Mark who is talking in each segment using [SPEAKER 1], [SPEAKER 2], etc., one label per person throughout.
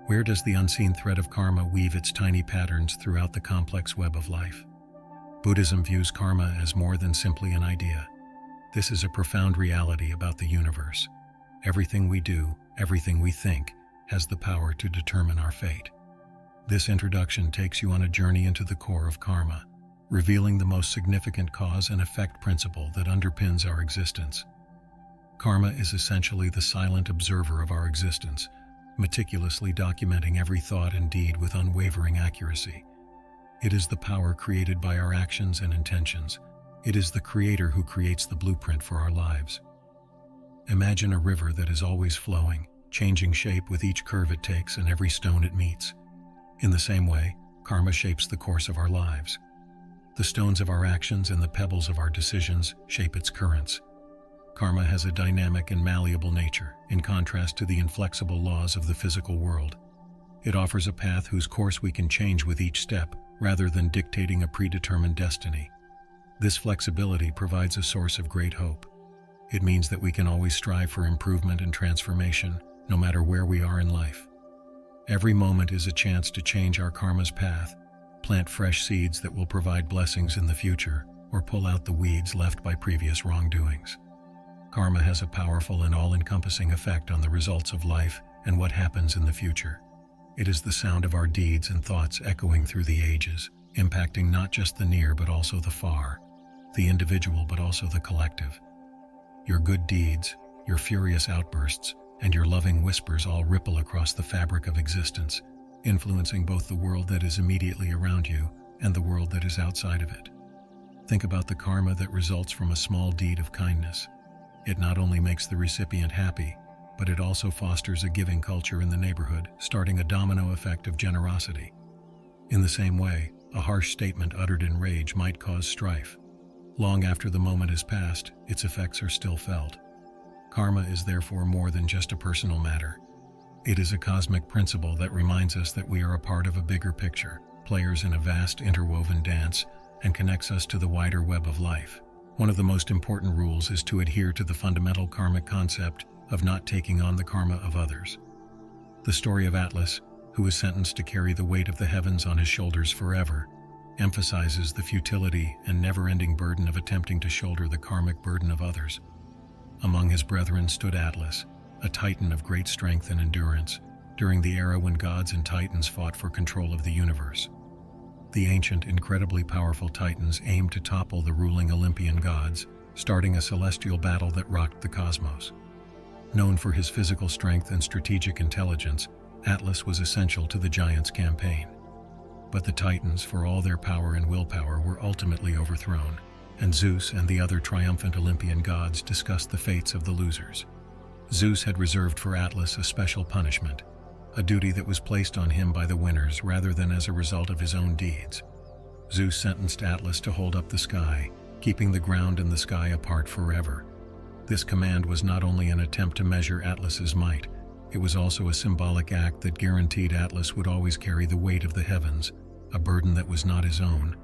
[SPEAKER 1] Where does the unseen thread of karma weave its tiny patterns throughout the complex web of life? Buddhism views karma as more than simply an idea. This is a profound reality about the universe. Everything we do, everything we think, has the power to determine our fate. This introduction takes you on a journey into the core of karma, revealing the most significant cause and effect principle that underpins our existence. Karma is essentially the silent observer of our existence, meticulously documenting every thought and deed with unwavering accuracy. It is the power created by our actions and intentions. It is the creator who creates the blueprint for our lives. Imagine a river that is always flowing, changing shape with each curve it takes and every stone it meets. In the same way, karma shapes the course of our lives. The stones of our actions and the pebbles of our decisions shape its currents. Karma has a dynamic and malleable nature, in contrast to the inflexible laws of the physical world. It offers a path whose course we can change with each step, rather than dictating a predetermined destiny. This flexibility provides a source of great hope. It means that we can always strive for improvement and transformation, no matter where we are in life. Every moment is a chance to change our karma's path, plant fresh seeds that will provide blessings in the future, or pull out the weeds left by previous wrongdoings. Karma has a powerful and all-encompassing effect on the results of life and what happens in the future. It is the sound of our deeds and thoughts echoing through the ages, impacting not just the near but also the far, the individual but also the collective. Your good deeds, your furious outbursts, and your loving whispers all ripple across the fabric of existence, influencing both the world that is immediately around you and the world that is outside of it. Think about the karma that results from a small deed of kindness. It not only makes the recipient happy, but it also fosters a giving culture in the neighborhood, starting a domino effect of generosity. In the same way, a harsh statement uttered in rage might cause strife. Long after the moment has passed, its effects are still felt. Karma is therefore more than just a personal matter. It is a cosmic principle that reminds us that we are a part of a bigger picture, players in a vast interwoven dance, and connects us to the wider web of life. One of the most important rules is to adhere to the fundamental karmic concept of not taking on the karma of others. The story of Atlas, who was sentenced to carry the weight of the heavens on his shoulders forever, emphasizes the futility and never-ending burden of attempting to shoulder the karmic burden of others. Among his brethren stood Atlas, a titan of great strength and endurance, during the era when gods and titans fought for control of the universe. The ancient, incredibly powerful titans aimed to topple the ruling Olympian gods, starting a celestial battle that rocked the cosmos. Known for his physical strength and strategic intelligence, Atlas was essential to the giants' campaign. But the titans, for all their power and willpower, were ultimately overthrown, and Zeus and the other triumphant Olympian gods discussed the fates of the losers. Zeus had reserved for Atlas a special punishment, a duty that was placed on him by the winners rather than as a result of his own deeds. Zeus sentenced Atlas to hold up the sky, keeping the ground and the sky apart forever. This command was not only an attempt to measure Atlas's might, it was also a symbolic act that guaranteed Atlas would always carry the weight of the heavens, a burden that was not his own,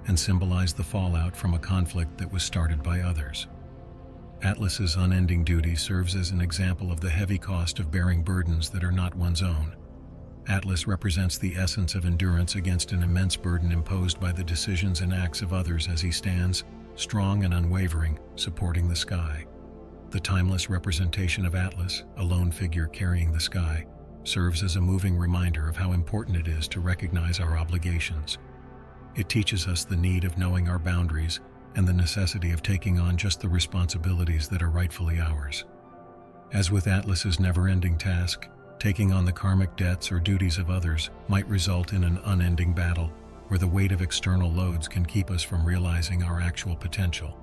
[SPEAKER 1] and symbolized the fallout from a conflict that was started by others. Atlas's unending duty serves as an example of the heavy cost of bearing burdens that are not one's own. Atlas represents the essence of endurance against an immense burden imposed by the decisions and acts of others as he stands, strong and unwavering, supporting the sky. The timeless representation of Atlas, a lone figure carrying the sky, serves as a moving reminder of how important it is to recognize our obligations. It teaches us the need of knowing our boundaries and the necessity of taking on just the responsibilities that are rightfully ours. As with Atlas's never-ending task, taking on the karmic debts or duties of others might result in an unending battle where the weight of external loads can keep us from realizing our actual potential.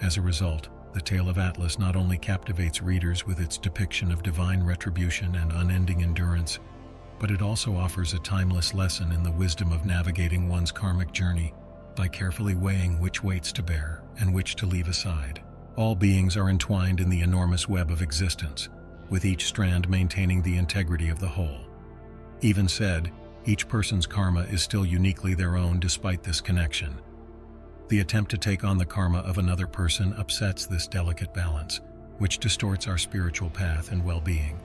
[SPEAKER 1] As a result, the tale of Atlas not only captivates readers with its depiction of divine retribution and unending endurance, but it also offers a timeless lesson in the wisdom of navigating one's karmic journey by carefully weighing which weights to bear and which to leave aside. All beings are entwined in the enormous web of existence, with each strand maintaining the integrity of the whole. Even said, each person's karma is still uniquely their own despite this connection. The attempt to take on the karma of another person upsets this delicate balance, which distorts our spiritual path and well-being.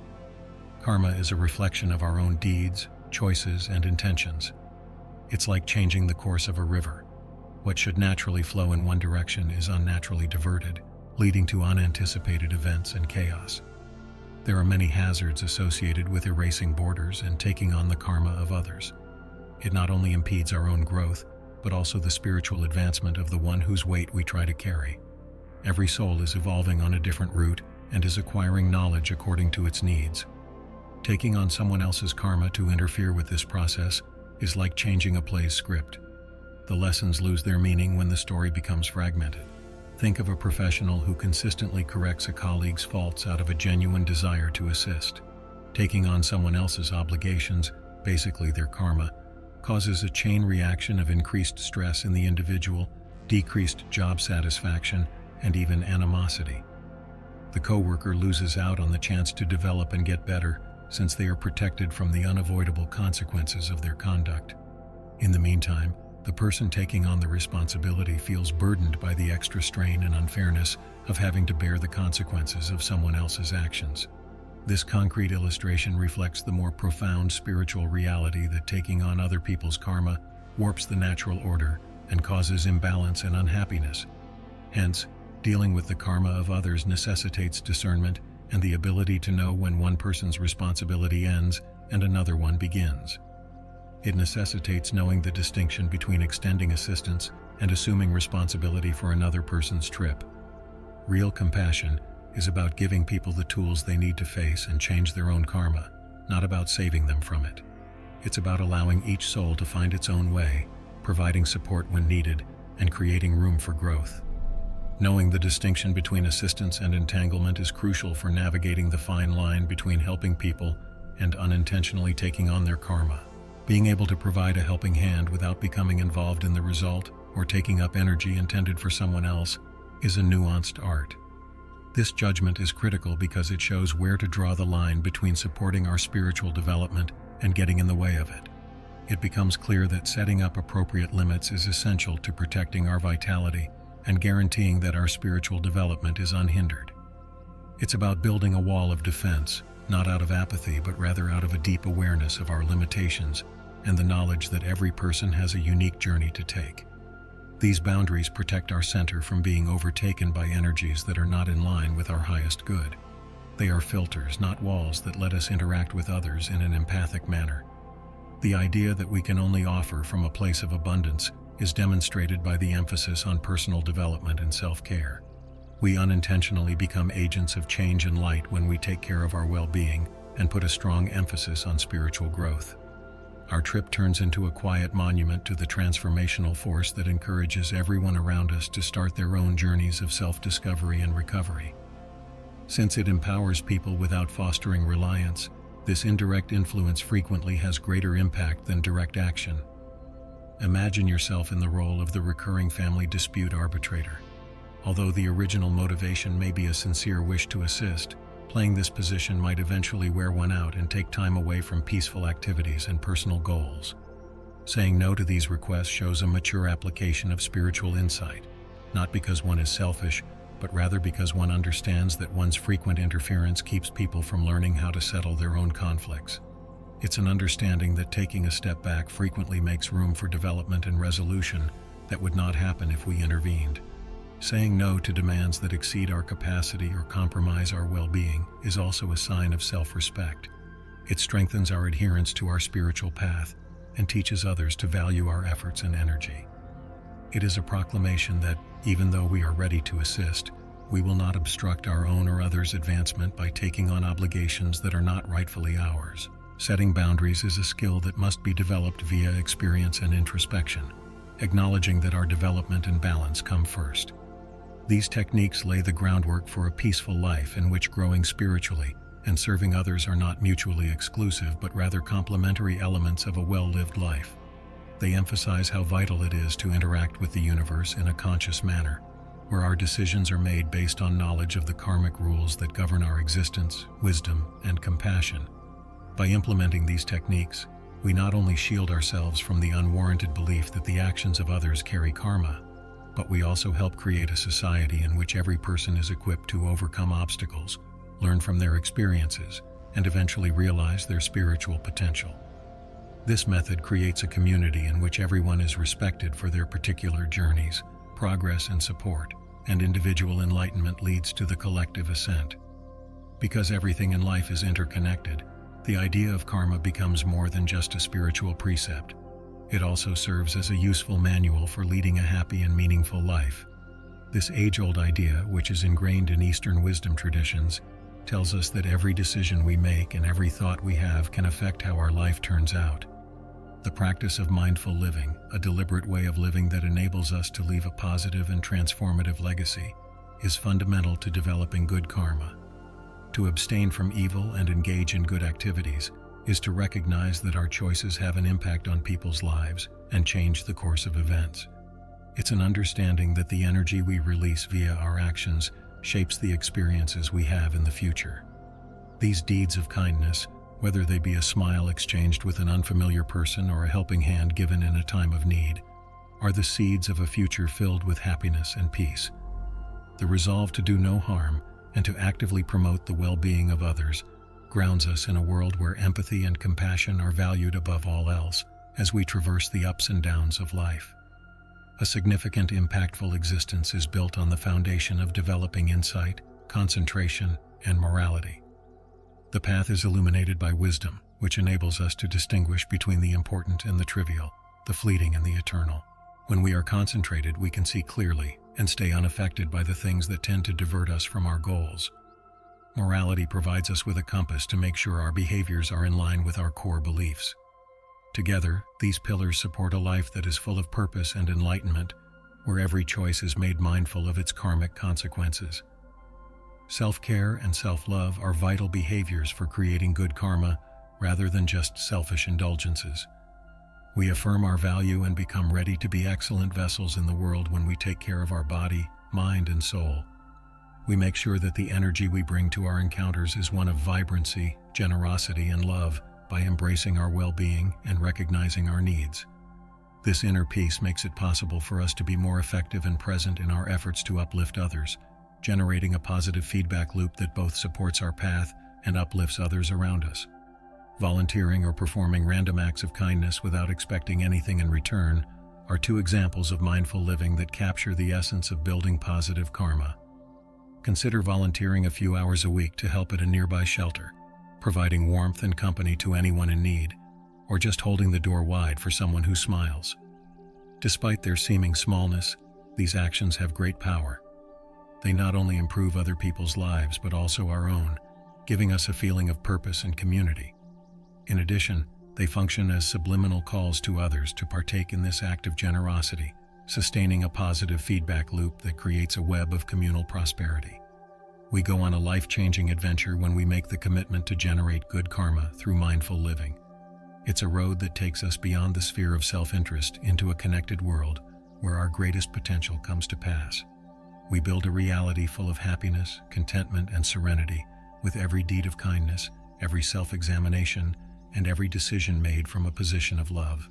[SPEAKER 1] Karma is a reflection of our own deeds, choices, and intentions. It's like changing the course of a river. What should naturally flow in one direction is unnaturally diverted, leading to unanticipated events and chaos. There are many hazards associated with erasing borders and taking on the karma of others. It not only impedes our own growth, but also the spiritual advancement of the one whose weight we try to carry. Every soul is evolving on a different route and is acquiring knowledge according to its needs. Taking on someone else's karma to interfere with this process is like changing a play's script. The lessons lose their meaning when the story becomes fragmented. Think of a professional who consistently corrects a colleague's faults out of a genuine desire to assist. Taking on someone else's obligations, basically their karma, causes a chain reaction of increased stress in the individual, decreased job satisfaction, and even animosity. The coworker loses out on the chance to develop and get better, since they are protected from the unavoidable consequences of their conduct. In the meantime, the person taking on the responsibility feels burdened by the extra strain and unfairness of having to bear the consequences of someone else's actions. This concrete illustration reflects the more profound spiritual reality that taking on other people's karma warps the natural order and causes imbalance and unhappiness. Hence, dealing with the karma of others necessitates discernment and the ability to know when one person's responsibility ends and another one begins. It necessitates knowing the distinction between extending assistance and assuming responsibility for another person's trip. Real compassion is about giving people the tools they need to face and change their own karma, not about saving them from it. It's about allowing each soul to find its own way, providing support when needed, and creating room for growth. Knowing the distinction between assistance and entanglement is crucial for navigating the fine line between helping people and unintentionally taking on their karma. Being able to provide a helping hand without becoming involved in the result or taking up energy intended for someone else is a nuanced art. This judgment is critical because it shows where to draw the line between supporting our spiritual development and getting in the way of it. It becomes clear that setting up appropriate limits is essential to protecting our vitality and guaranteeing that our spiritual development is unhindered. It's about building a wall of defense, not out of apathy, but rather out of a deep awareness of our limitations and the knowledge that every person has a unique journey to take. These boundaries protect our center from being overtaken by energies that are not in line with our highest good. They are filters, not walls, that let us interact with others in an empathic manner. The idea that we can only offer from a place of abundance is demonstrated by the emphasis on personal development and self-care. We unintentionally become agents of change and light when we take care of our well-being and put a strong emphasis on spiritual growth. Our trip turns into a quiet monument to the transformational force that encourages everyone around us to start their own journeys of self-discovery and recovery. Since it empowers people without fostering reliance, this indirect influence frequently has greater impact than direct action. Imagine yourself in the role of the recurring family dispute arbitrator. Although the original motivation may be a sincere wish to assist, playing this position might eventually wear one out and take time away from peaceful activities and personal goals. Saying no to these requests shows a mature application of spiritual insight, not because one is selfish, but rather because one understands that one's frequent interference keeps people from learning how to settle their own conflicts. It's an understanding that taking a step back frequently makes room for development and resolution that would not happen if we intervened. Saying no to demands that exceed our capacity or compromise our well-being is also a sign of self-respect. It strengthens our adherence to our spiritual path and teaches others to value our efforts and energy. It is a proclamation that, even though we are ready to assist, we will not obstruct our own or others' advancement by taking on obligations that are not rightfully ours. Setting boundaries is a skill that must be developed via experience and introspection, acknowledging that our development and balance come first. These techniques lay the groundwork for a peaceful life in which growing spiritually and serving others are not mutually exclusive but rather complementary elements of a well-lived life. They emphasize how vital it is to interact with the universe in a conscious manner, where our decisions are made based on knowledge of the karmic rules that govern our existence, wisdom, and compassion. By implementing these techniques, we not only shield ourselves from the unwarranted belief that the actions of others carry karma, but we also help create a society in which every person is equipped to overcome obstacles, learn from their experiences, and eventually realize their spiritual potential. This method creates a community in which everyone is respected for their particular journeys, progress and support, and individual enlightenment leads to the collective ascent. Because everything in life is interconnected, the idea of karma becomes more than just a spiritual precept. It also serves as a useful manual for leading a happy and meaningful life. This age-old idea, which is ingrained in Eastern wisdom traditions, tells us that every decision we make and every thought we have can affect how our life turns out. The practice of mindful living, a deliberate way of living that enables us to leave a positive and transformative legacy, is fundamental to developing good karma. To abstain from evil and engage in good activities is to recognize that our choices have an impact on people's lives and change the course of events. It's an understanding that the energy we release via our actions shapes the experiences we have in the future. These deeds of kindness, whether they be a smile exchanged with an unfamiliar person or a helping hand given in a time of need, are the seeds of a future filled with happiness and peace. The resolve to do no harm and to actively promote the well-being of others grounds us in a world where empathy and compassion are valued above all else as we traverse the ups and downs of life. A significant, impactful existence is built on the foundation of developing insight, concentration, and morality. The path is illuminated by wisdom, which enables us to distinguish between the important and the trivial, the fleeting and the eternal. When we are concentrated, we can see clearly and stay unaffected by the things that tend to divert us from our goals. Morality provides us with a compass to make sure our behaviors are in line with our core beliefs. Together, these pillars support a life that is full of purpose and enlightenment, where every choice is made mindful of its karmic consequences. Self-care and self-love are vital behaviors for creating good karma rather than just selfish indulgences. We affirm our value and become ready to be excellent vessels in the world when we take care of our body, mind, and soul. We make sure that the energy we bring to our encounters is one of vibrancy, generosity, and love by embracing our well-being and recognizing our needs. This inner peace makes it possible for us to be more effective and present in our efforts to uplift others, generating a positive feedback loop that both supports our path and uplifts others around us. Volunteering or performing random acts of kindness without expecting anything in return are two examples of mindful living that capture the essence of building positive karma. Consider volunteering a few hours a week to help at a nearby shelter, providing warmth and company to anyone in need, or just holding the door wide for someone who smiles. Despite their seeming smallness, these actions have great power. They not only improve other people's lives but also our own, giving us a feeling of purpose and community. In addition, they function as subliminal calls to others to partake in this act of generosity, sustaining a positive feedback loop that creates a web of communal prosperity. We go on a life-changing adventure when we make the commitment to generate good karma through mindful living. It's a road that takes us beyond the sphere of self-interest into a connected world where our greatest potential comes to pass. We build a reality full of happiness, contentment, and serenity with every deed of kindness, every self-examination, and every decision made from a position of love.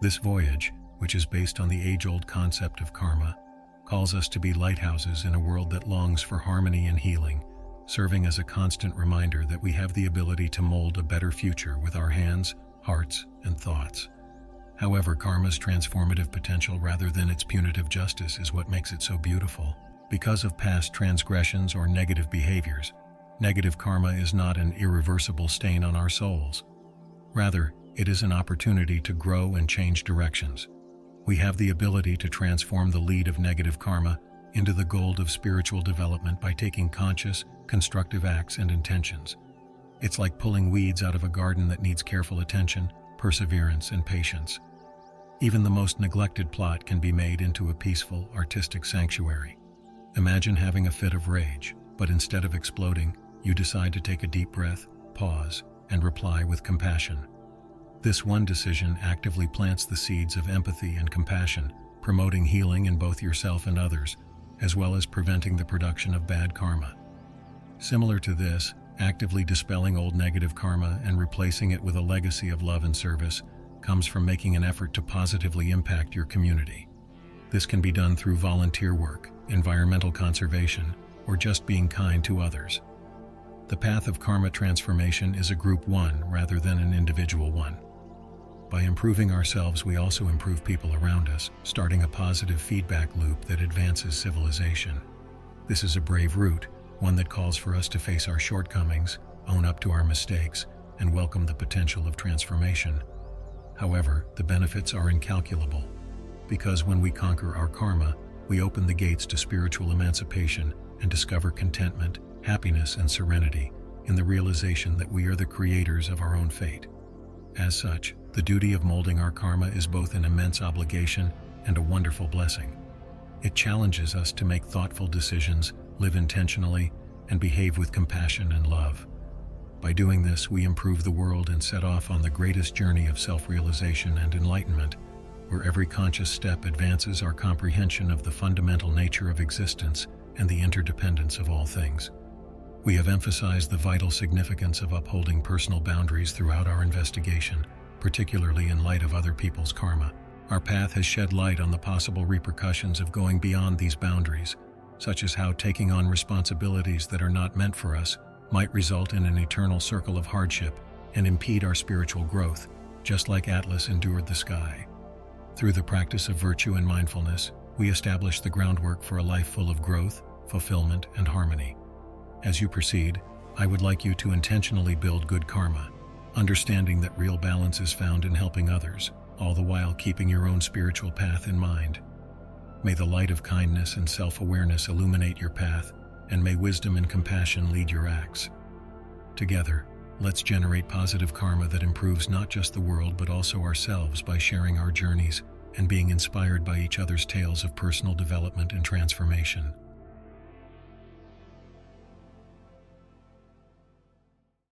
[SPEAKER 1] This voyage, which is based on the age-old concept of karma, calls us to be lighthouses in a world that longs for harmony and healing, serving as a constant reminder that we have the ability to mold a better future with our hands, hearts, and thoughts. However, karma's transformative potential rather than its punitive justice is what makes it so beautiful. Because of past transgressions or negative behaviors, negative karma is not an irreversible stain on our souls. Rather, it is an opportunity to grow and change directions. We have the ability to transform the lead of negative karma into the gold of spiritual development by taking conscious, constructive acts and intentions. It's like pulling weeds out of a garden that needs careful attention, perseverance, and patience. Even the most neglected plot can be made into a peaceful, artistic sanctuary. Imagine having a fit of rage, but instead of exploding, you decide to take a deep breath, pause, and reply with compassion. This one decision actively plants the seeds of empathy and compassion, promoting healing in both yourself and others, as well as preventing the production of bad karma. Similar to this, actively dispelling old negative karma and replacing it with a legacy of love and service comes from making an effort to positively impact your community. This can be done through volunteer work, environmental conservation, or just being kind to others. The path of karma transformation is a group one rather than an individual one. By improving ourselves, we also improve people around us, starting a positive feedback loop that advances civilization. This is a brave route, one that calls for us to face our shortcomings, own up to our mistakes, and welcome the potential of transformation. However, the benefits are incalculable, because when we conquer our karma, we open the gates to spiritual emancipation and discover contentment, happiness, and serenity in the realization that we are the creators of our own fate. As such, the duty of molding our karma is both an immense obligation and a wonderful blessing. It challenges us to make thoughtful decisions, live intentionally, and behave with compassion and love. By doing this, we improve the world and set off on the greatest journey of self-realization and enlightenment, where every conscious step advances our comprehension of the fundamental nature of existence and the interdependence of all things. We have emphasized the vital significance of upholding personal boundaries throughout our investigation, particularly in light of other people's karma. Our path has shed light on the possible repercussions of going beyond these boundaries, such as how taking on responsibilities that are not meant for us might result in an eternal circle of hardship and impede our spiritual growth, just like Atlas endured the sky. Through the practice of virtue and mindfulness, we establish the groundwork for a life full of growth, fulfillment, and harmony. As you proceed, I would like you to intentionally build good karma, understanding that real balance is found in helping others, all the while keeping your own spiritual path in mind. May the light of kindness and self-awareness illuminate your path, and may wisdom and compassion lead your acts. Together, let's generate positive karma that improves not just the world but also ourselves by sharing our journeys and being inspired by each other's tales of personal development and transformation.